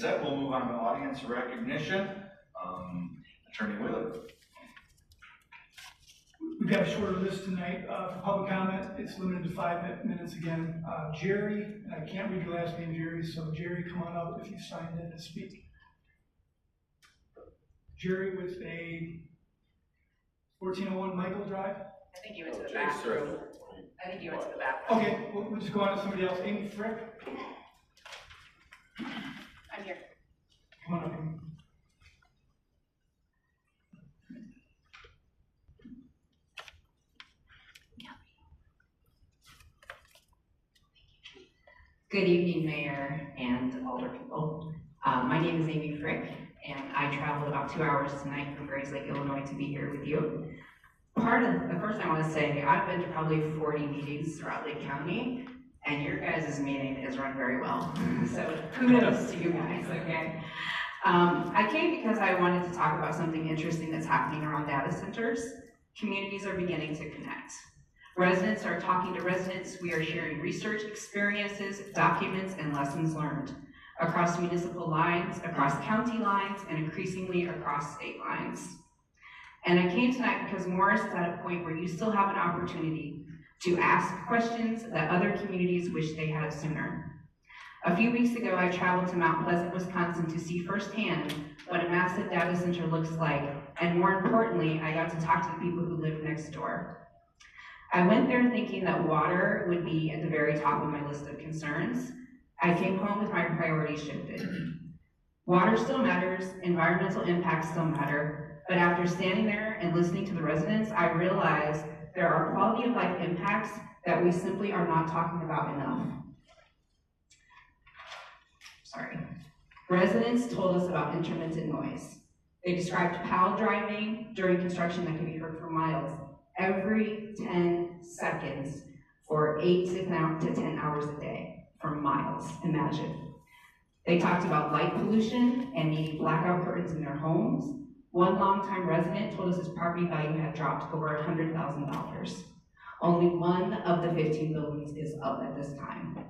said, we'll move on to audience recognition. Attorney Wheeler. We've got a shorter list tonight for public comment. It's limited to 5 minutes again. Jerry, and I can't read your last name, Jerry, so Jerry, come on up if you signed in to speak. Jerry with a 1401 Michael Drive. I think you went to the bathroom. I think you went to the bathroom. Okay, we'll just go on to somebody else. Amy Frick. I'm here. Come on up, Amy. Good evening, Mayor and Alder people. My name is Amy Frick, and I traveled about 2 hours tonight from Grayslake, Illinois, to be here with you. The first I want to say, I've been to probably 40 meetings throughout Lake County, and your guys' meeting is run very well. So kudos to you guys, okay? I came because I wanted to talk about something interesting that's happening around data centers. Communities are beginning to connect. Residents are talking to residents. We are sharing research, experiences, documents, and lessons learned across municipal lines, across county lines, and increasingly across state lines. And I came tonight because Morris is at a point where you still have an opportunity to ask questions that other communities wish they had sooner. A few weeks ago, I traveled to Mount Pleasant, Wisconsin to see firsthand what a massive data center looks like, and more importantly, I got to talk to the people who live next door. I went there thinking that water would be at the very top of my list of concerns. I came home with my priorities shifted. Water still matters, environmental impacts still matter, but after standing there and listening to the residents, I realized there are quality of life impacts that we simply are not talking about enough. Sorry. Residents told us about intermittent noise. They described pile driving during construction that can be heard for miles, every 10 seconds for 8 to 10 hours a day, for miles, imagine. They talked about light pollution and needing blackout curtains in their homes. One longtime resident told us his property value had dropped over $100,000. Only one of the 15 buildings is up at this time.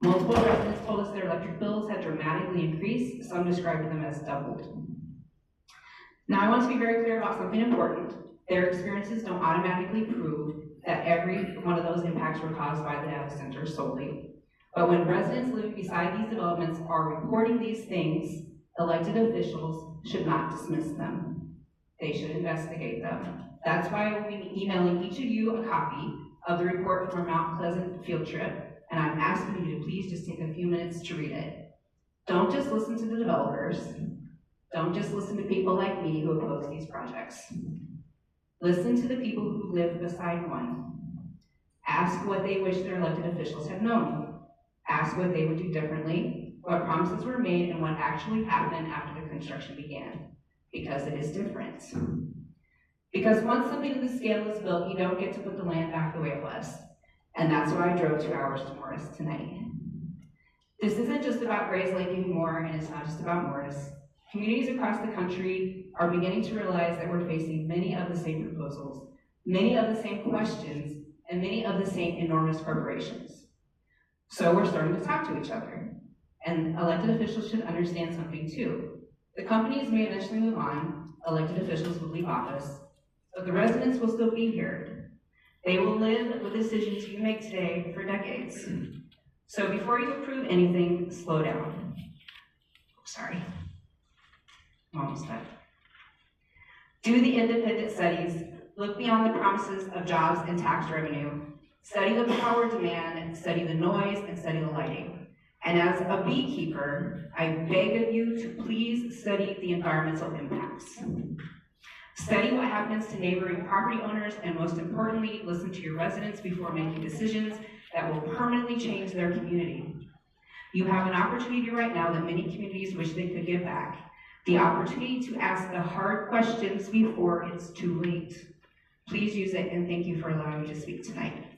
Multiple residents told us their electric bills had dramatically increased. Some described them as doubled. Now I want to be very clear about something important. Their experiences don't automatically prove that every one of those impacts were caused by the data center solely. But when residents living beside these developments are reporting these things, elected officials should not dismiss them. They should investigate them. That's why I will be emailing each of you a copy of the report from our Mount Pleasant field trip, and I'm asking you to please just take a few minutes to read it. Don't just listen to the developers. Don't just listen to people like me who oppose these projects. Listen to the people who live beside one. Ask what they wish their elected officials had known. Ask what they would do differently, what promises were made, and what actually happened after the construction began. Because it is different. Because once something of this scale is built, you don't get to put the land back the way it was. And that's why I drove 2 hours to Morris tonight. This isn't just about Grayslake anymore, and it's not just about Morris. Communities across the country are beginning to realize that we're facing many of the same proposals, many of the same questions, and many of the same enormous corporations. So we're starting to talk to each other. And elected officials should understand something too. The companies may eventually move on, elected officials will leave office, but the residents will still be here. They will live with decisions you make today for decades. So before you approve anything, slow down. Sorry. I'm almost done. Do the independent studies. Look beyond the promises of jobs and tax revenue. Study the power demand, study the noise, and study the lighting. And as a beekeeper, I beg of you to please study the environmental impacts. Study what happens to neighboring property owners, and most importantly, listen to your residents before making decisions that will permanently change their community. You have an opportunity right now that many communities wish they could give back. The opportunity to ask the hard questions before it's too late. Please use it, and thank you for allowing me to speak tonight.